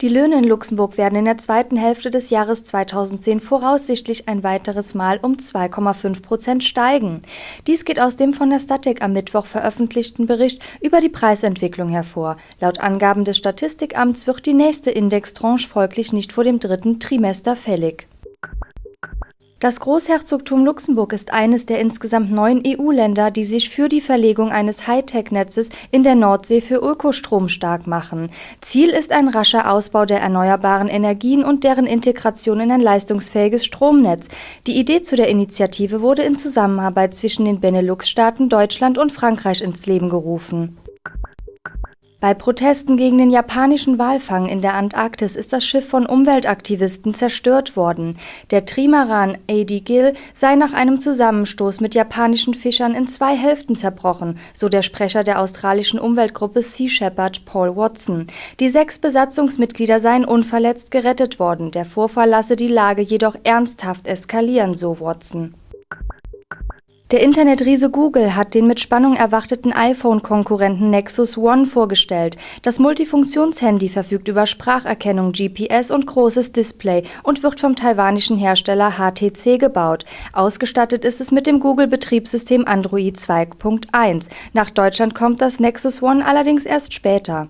Die Löhne in Luxemburg werden in der zweiten Hälfte des Jahres 2010 voraussichtlich ein weiteres Mal um 2,5% steigen. Dies geht aus dem von der Statik am Mittwoch veröffentlichten Bericht über die Preisentwicklung hervor. Laut Angaben des Statistikamts wird die nächste Indextranche folglich nicht vor dem dritten Trimester fällig. Das Großherzogtum Luxemburg ist eines der insgesamt 9 EU-Länder, die sich für die Verlegung eines Hightech-Netzes in der Nordsee für Ökostrom stark machen. Ziel ist ein rascher Ausbau der erneuerbaren Energien und deren Integration in ein leistungsfähiges Stromnetz. Die Idee zu der Initiative wurde in Zusammenarbeit zwischen den Benelux-Staaten, Deutschland und Frankreich ins Leben gerufen. Bei Protesten gegen den japanischen Walfang in der Antarktis ist das Schiff von Umweltaktivisten zerstört worden. Der Trimaran A.D. Gill sei nach einem Zusammenstoß mit japanischen Fischern in 2 Hälften zerbrochen, so der Sprecher der australischen Umweltgruppe Sea Shepherd, Paul Watson. Die 6 Besatzungsmitglieder seien unverletzt gerettet worden. Der Vorfall lasse die Lage jedoch ernsthaft eskalieren, so Watson. Der Internetriese Google hat den mit Spannung erwarteten iPhone-Konkurrenten Nexus One vorgestellt. Das Multifunktionshandy verfügt über Spracherkennung, GPS und großes Display und wird vom taiwanischen Hersteller HTC gebaut. Ausgestattet ist es mit dem Google-Betriebssystem Android 2.1. Nach Deutschland kommt das Nexus One allerdings erst später.